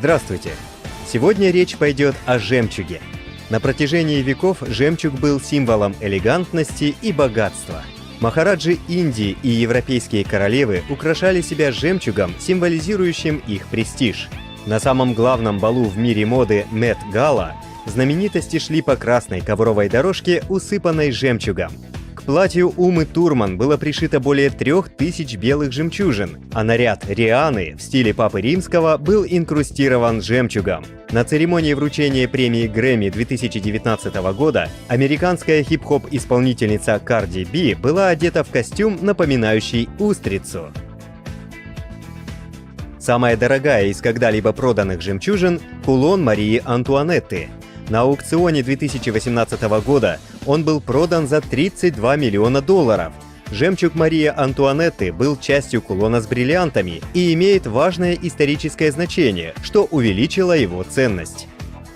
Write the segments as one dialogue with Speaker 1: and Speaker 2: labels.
Speaker 1: Здравствуйте! Сегодня речь пойдет о жемчуге. На протяжении веков жемчуг был символом элегантности и богатства. Махараджи Индии и европейские королевы украшали себя жемчугом, символизирующим их престиж. На самом главном балу в мире моды Мет-Гала знаменитости шли по красной ковровой дорожке, усыпанной жемчугом. К платью Умы Турман было пришито более 3000 белых жемчужин, а наряд Рианы в стиле Папы Римского был инкрустирован жемчугом. На церемонии вручения премии Грэмми 2019 года американская хип-хоп-исполнительница Карди Би была одета в костюм, напоминающий устрицу. Самая дорогая из когда-либо проданных жемчужин – кулон Марии Антуанетты. На аукционе 2018 года он был продан за $32 миллиона. Жемчуг Марии Антуанетты был частью кулона с бриллиантами и имеет важное историческое значение, что увеличило его ценность.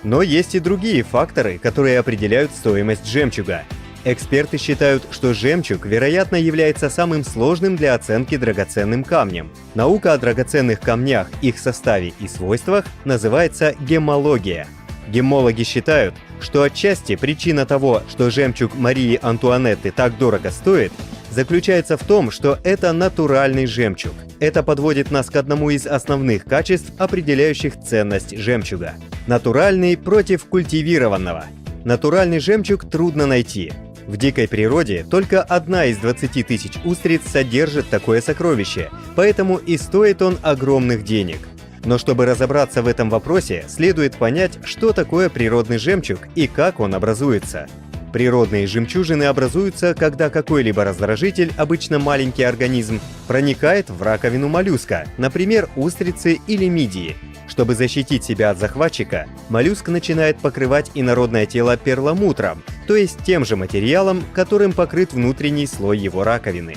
Speaker 1: Но есть и другие факторы, которые определяют стоимость жемчуга. Эксперты считают, что жемчуг, вероятно, является самым сложным для оценки драгоценным камнем. Наука о драгоценных камнях, их составе и свойствах называется геммология. Геммологи считают, что отчасти причина того, что жемчуг Марии Антуанетты так дорого стоит, заключается в том, что это натуральный жемчуг. Это подводит нас к одному из основных качеств, определяющих ценность жемчуга. Натуральный против культивированного. Натуральный жемчуг трудно найти. В дикой природе только одна из 20 тысяч устриц содержит такое сокровище, поэтому и стоит он огромных денег. Но чтобы разобраться в этом вопросе, следует понять, что такое природный жемчуг и как он образуется. Природные жемчужины образуются, когда какой-либо раздражитель, обычно маленький организм, проникает в раковину моллюска, например, устрицы или мидии. Чтобы защитить себя от захватчика, моллюск начинает покрывать инородное тело перламутром, то есть тем же материалом, которым покрыт внутренний слой его раковины.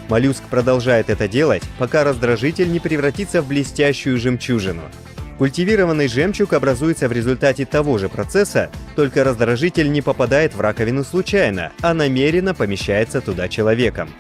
Speaker 1: Моллюск продолжает это делать, пока раздражитель не превратится в блестящую жемчужину. Культивированный жемчуг образуется в результате того же процесса, только раздражитель не попадает в раковину случайно, а намеренно помещается туда человеком.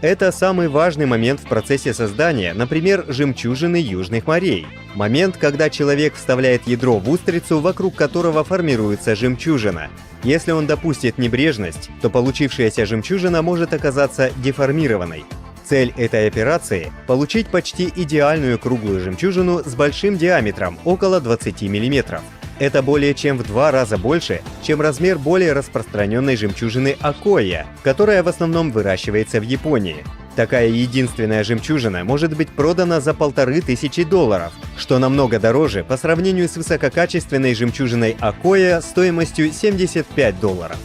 Speaker 1: Это самый важный момент в процессе создания, например, жемчужины южных морей. Момент, когда человек вставляет ядро в устрицу, вокруг которого формируется жемчужина. Если он допустит небрежность, то получившаяся жемчужина может оказаться деформированной. Цель этой операции – получить почти идеальную круглую жемчужину с большим диаметром, около 20 мм. Это более чем в 2 раза больше, чем размер более распространенной жемчужины Акоя, которая в основном выращивается в Японии. Такая единственная жемчужина может быть продана за $1500, что намного дороже по сравнению с высококачественной жемчужиной Акоя стоимостью $75.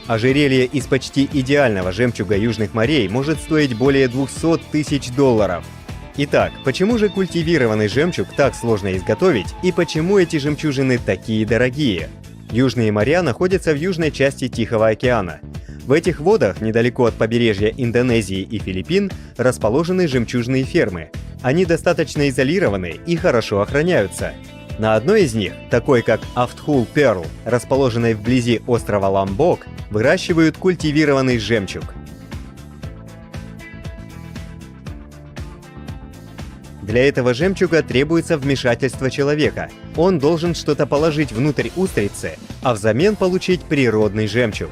Speaker 1: Ожерелье из почти идеального жемчуга южных морей может стоить более $200 000. Итак, почему же культивированный жемчуг так сложно изготовить и почему эти жемчужины такие дорогие? Южные моря находятся в южной части Тихого океана. В этих водах, недалеко от побережья Индонезии и Филиппин, расположены жемчужные фермы. Они достаточно изолированы и хорошо охраняются. На одной из них, такой как Афтхул Перл, расположенной вблизи острова Ламбок, выращивают культивированный жемчуг. Для этого жемчуга требуется вмешательство человека. Он должен что-то положить внутрь устрицы, а взамен получить природный жемчуг.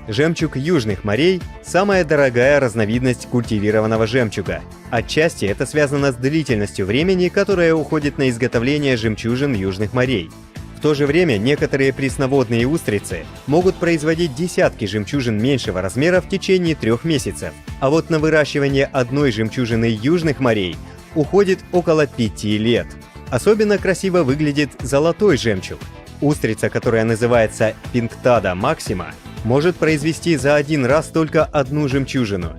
Speaker 1: Жемчуг южных морей – самая дорогая разновидность культивированного жемчуга. Отчасти это связано с длительностью времени, которое уходит на изготовление жемчужин южных морей. В то же время некоторые пресноводные устрицы могут производить десятки жемчужин меньшего размера в течение 3 месяцев, а вот на выращивание одной жемчужины южных морей уходит около 5 лет. Особенно красиво выглядит золотой жемчуг. Устрица, которая называется Pinctada maxima, может произвести за один раз только одну жемчужину.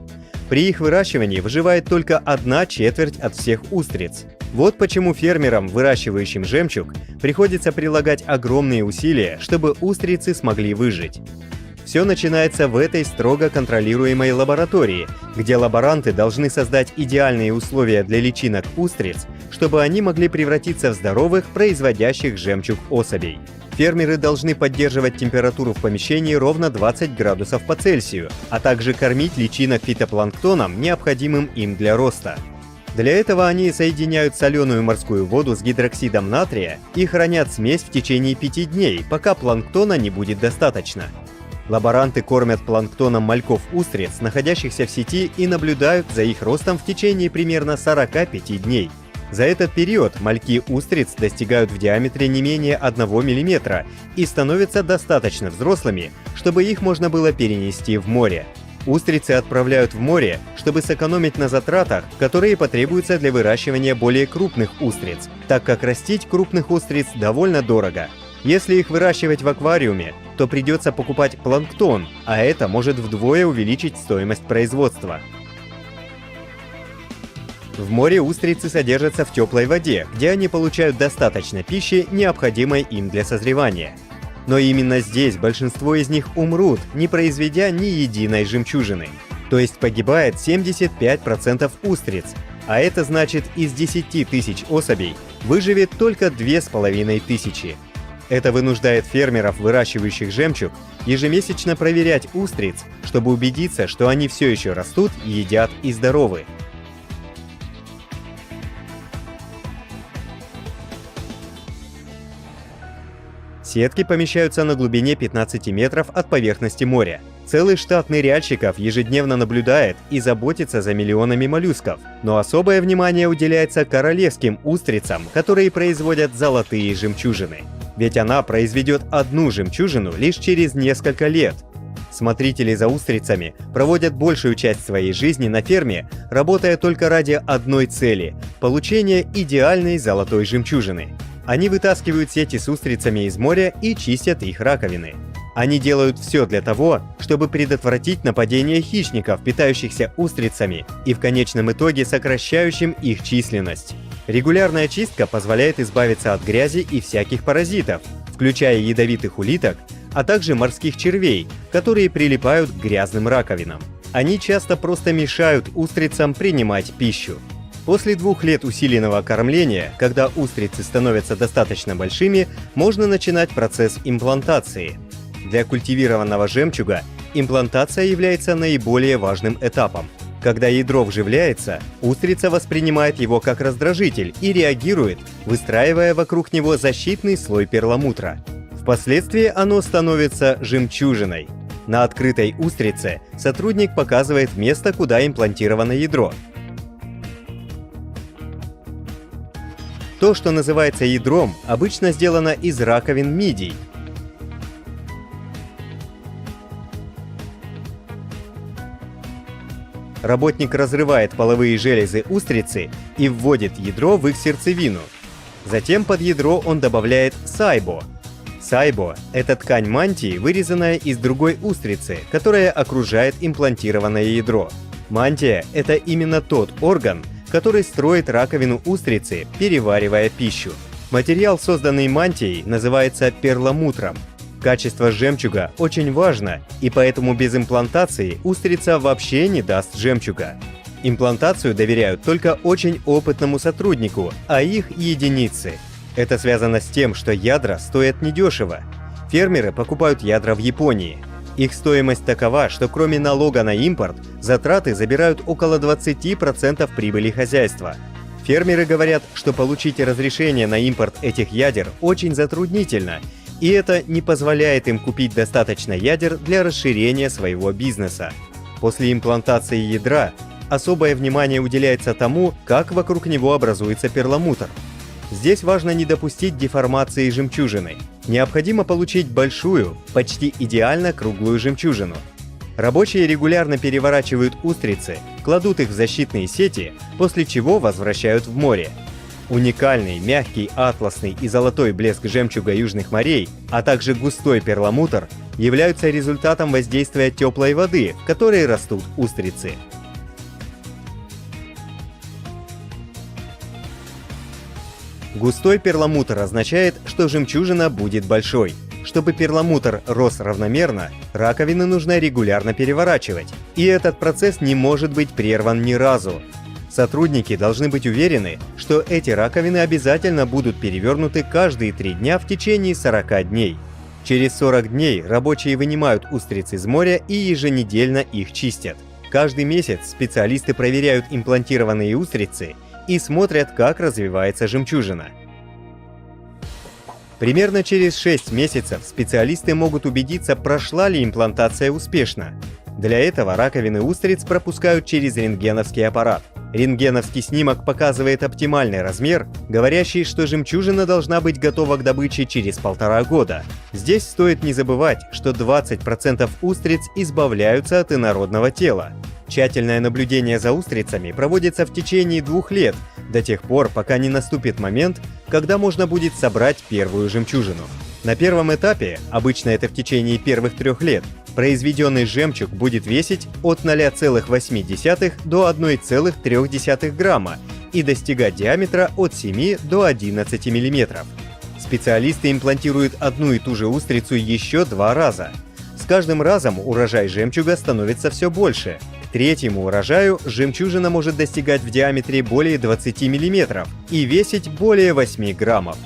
Speaker 1: При их выращивании выживает только 1/4 от всех устриц. Вот почему фермерам, выращивающим жемчуг, приходится прилагать огромные усилия, чтобы устрицы смогли выжить. Все начинается в этой строго контролируемой лаборатории, где лаборанты должны создать идеальные условия для личинок устриц, чтобы они могли превратиться в здоровых, производящих жемчуг особей. Фермеры должны поддерживать температуру в помещении ровно 20 градусов по Цельсию, а также кормить личинок фитопланктоном, необходимым им для роста. Для этого они соединяют соленую морскую воду с гидроксидом натрия и хранят смесь в течение 5 дней, пока планктона не будет достаточно. Лаборанты кормят планктоном мальков-устриц, находящихся в сети, и наблюдают за их ростом в течение примерно 45 дней. За этот период мальки-устриц достигают в диаметре не менее 1 мм и становятся достаточно взрослыми, чтобы их можно было перенести в море. Устрицы отправляют в море, чтобы сэкономить на затратах, которые потребуются для выращивания более крупных устриц, так как растить крупных устриц довольно дорого. Если их выращивать в аквариуме, то придется покупать планктон, а это может вдвое увеличить стоимость производства. В море устрицы содержатся в теплой воде, где они получают достаточно пищи, необходимой им для созревания. Но именно здесь большинство из них умрут, не произведя ни единой жемчужины. То есть погибает 75% устриц, а это значит, из 10 тысяч особей выживет только 2500. Это вынуждает фермеров, выращивающих жемчуг, ежемесячно проверять устриц, чтобы убедиться, что они все еще растут, едят и здоровы. Сетки помещаются на глубине 15 метров от поверхности моря. Целый штат ныряльщиков ежедневно наблюдает и заботится за миллионами моллюсков, но особое внимание уделяется королевским устрицам, которые производят золотые жемчужины. Ведь она произведет одну жемчужину лишь через несколько лет. Смотрители за устрицами проводят большую часть своей жизни на ферме, работая только ради одной цели – получения идеальной золотой жемчужины. Они вытаскивают сети с устрицами из моря и чистят их раковины. Они делают все для того, чтобы предотвратить нападение хищников, питающихся устрицами, и в конечном итоге сокращающим их численность. Регулярная чистка позволяет избавиться от грязи и всяких паразитов, включая ядовитых улиток, а также морских червей, которые прилипают к грязным раковинам. Они часто просто мешают устрицам принимать пищу. После 2 лет усиленного кормления, когда устрицы становятся достаточно большими, можно начинать процесс имплантации. Для культивированного жемчуга имплантация является наиболее важным этапом. Когда ядро вживляется, устрица воспринимает его как раздражитель и реагирует, выстраивая вокруг него защитный слой перламутра. Впоследствии оно становится жемчужиной. На открытой устрице сотрудник показывает место, куда имплантировано ядро. То, что называется ядром, обычно сделано из раковин мидий. Работник разрывает половые железы устрицы и вводит ядро в их сердцевину. Затем под ядро он добавляет сайбо. Сайбо – это ткань мантии, вырезанная из другой устрицы, которая окружает имплантированное ядро. Мантия – это именно тот орган, который строит раковину устрицы, переваривая пищу. Материал, созданный мантией, называется перламутром. Качество жемчуга очень важно, и поэтому без имплантации устрица вообще не даст жемчуга. Имплантацию доверяют только очень опытному сотруднику, а их единицы. Это связано с тем, что ядра стоят недешево. Фермеры покупают ядра в Японии. Их стоимость такова, что кроме налога на импорт, затраты забирают около 20% прибыли хозяйства. Фермеры говорят, что получить разрешение на импорт этих ядер очень затруднительно, и это не позволяет им купить достаточно ядер для расширения своего бизнеса. После имплантации ядра особое внимание уделяется тому, как вокруг него образуется перламутр. Здесь важно не допустить деформации жемчужины. Необходимо получить большую, почти идеально круглую жемчужину. Рабочие регулярно переворачивают устрицы, кладут их в защитные сети, после чего возвращают в море. Уникальный, мягкий, атласный и золотой блеск жемчуга южных морей, а также густой перламутр являются результатом воздействия теплой воды, в которой растут устрицы. Густой перламутр означает, что жемчужина будет большой. Чтобы перламутр рос равномерно, раковины нужно регулярно переворачивать, и этот процесс не может быть прерван ни разу. Сотрудники должны быть уверены, что эти раковины обязательно будут перевернуты каждые 3 дня в течение 40 дней. Через 40 дней рабочие вынимают устриц из моря и еженедельно их чистят. Каждый месяц специалисты проверяют имплантированные устрицы и смотрят, как развивается жемчужина. Примерно через 6 месяцев специалисты могут убедиться, прошла ли имплантация успешно. Для этого раковины устриц пропускают через рентгеновский аппарат. Рентгеновский снимок показывает оптимальный размер, говорящий, что жемчужина должна быть готова к добыче через 1,5 года. Здесь стоит не забывать, что 20% устриц избавляются от инородного тела. Тщательное наблюдение за устрицами проводится в течение 2 лет, до тех пор, пока не наступит момент, когда можно будет собрать первую жемчужину. На первом этапе, обычно это в течение первых 3 лет, произведенный жемчуг будет весить от 0,8 до 1,3 грамма и достигать диаметра от 7 до 11 мм. Специалисты имплантируют одну и ту же устрицу еще 2 раза. С каждым разом урожай жемчуга становится все больше. К 3-му урожаю жемчужина может достигать в диаметре более 20 мм и весить более 8 граммов.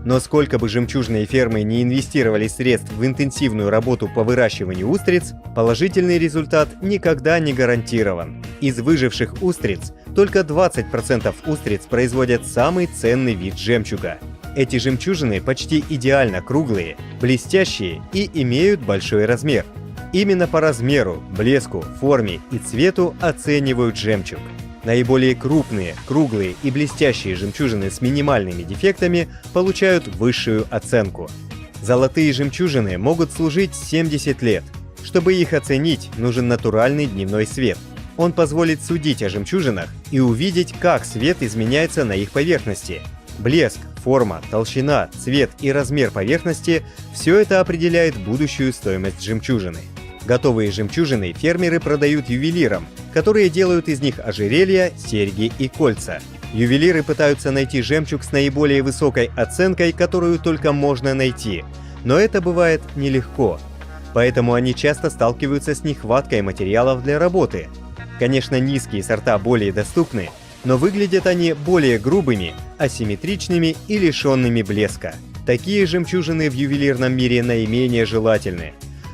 Speaker 1: Но сколько бы жемчужные фермы не инвестировали средств в интенсивную работу по выращиванию устриц, положительный результат никогда не гарантирован. Из выживших устриц только 20% устриц производят самый ценный вид жемчуга. Эти жемчужины почти идеально круглые, блестящие и имеют большой размер. Именно по размеру, блеску, форме и цвету оценивают жемчуг. Наиболее крупные, круглые и блестящие жемчужины с минимальными дефектами получают высшую оценку. Золотые жемчужины могут служить 70 лет. Чтобы их оценить, нужен натуральный дневной свет. Он позволит судить о жемчужинах и увидеть, как свет изменяется на их поверхности. Блеск, форма, толщина, цвет и размер поверхности – все это определяет будущую стоимость жемчужины. Готовые жемчужины фермеры продают ювелирам, которые делают из них ожерелья, серьги и кольца. Ювелиры пытаются найти жемчуг с наиболее высокой оценкой, которую только можно найти, но это бывает нелегко. Поэтому они часто сталкиваются с нехваткой материалов для работы. Конечно, низкие сорта более доступны, но выглядят они более грубыми, асимметричными и лишенными блеска. Такие жемчужины в ювелирном мире наименее желательны.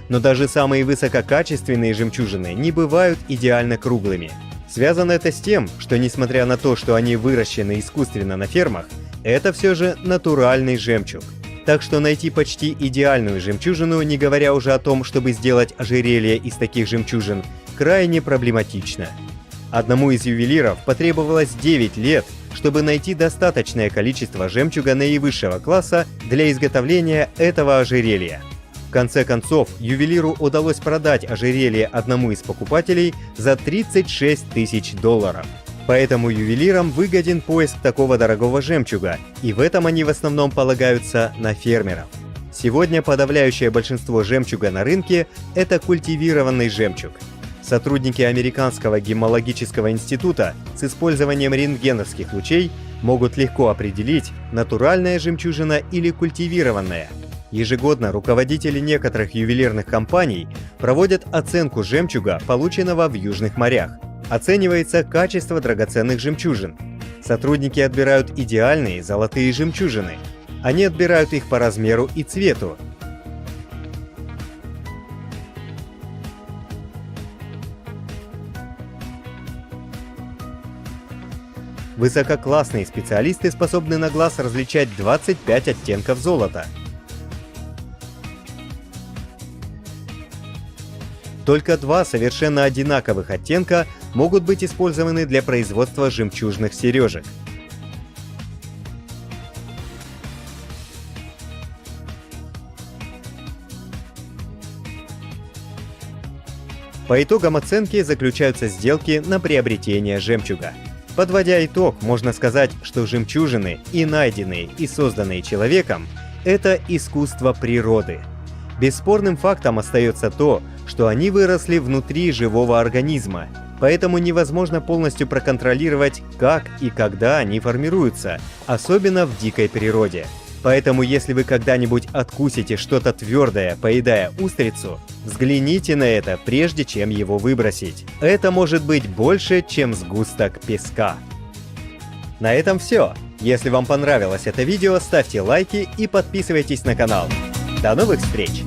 Speaker 1: Но даже самые высококачественные жемчужины не бывают идеально круглыми. Связано это с тем, что несмотря на то, что они выращены искусственно на фермах, это все же натуральный жемчуг. Так что найти почти идеальную жемчужину, не говоря уже о том, чтобы сделать ожерелье из таких жемчужин, крайне проблематично. Одному из ювелиров потребовалось 9 лет, чтобы найти достаточное количество жемчуга наивысшего класса для изготовления этого ожерелья. В конце концов, ювелиру удалось продать ожерелье одному из покупателей за $36 000. Поэтому ювелирам выгоден поиск такого дорогого жемчуга, и в этом они в основном полагаются на фермеров. Сегодня подавляющее большинство жемчуга на рынке – это культивированный жемчуг. Сотрудники Американского геммологического института с использованием рентгеновских лучей могут легко определить, натуральная жемчужина или культивированная. Ежегодно руководители некоторых ювелирных компаний проводят оценку жемчуга, полученного в южных морях. Оценивается качество драгоценных жемчужин. Сотрудники отбирают идеальные золотые жемчужины. Они отбирают их по размеру и цвету. Высококлассные специалисты способны на глаз различать 25 оттенков золота. Только 2 совершенно одинаковых оттенка могут быть использованы для производства жемчужных сережек. По итогам оценки заключаются сделки на приобретение жемчуга. Подводя итог, можно сказать, что жемчужины, и найденные, и созданные человеком, это искусство природы. Бесспорным фактом остается то, что они выросли внутри живого организма. поэтому невозможно полностью проконтролировать, как и когда они формируются, особенно в дикой природе. Поэтому если вы когда-нибудь откусите что-то твердое, поедая устрицу, взгляните на это, прежде чем его выбросить. Это может быть больше, чем сгусток песка. На этом все. Если вам понравилось это видео, ставьте лайки и подписывайтесь на канал. До новых встреч!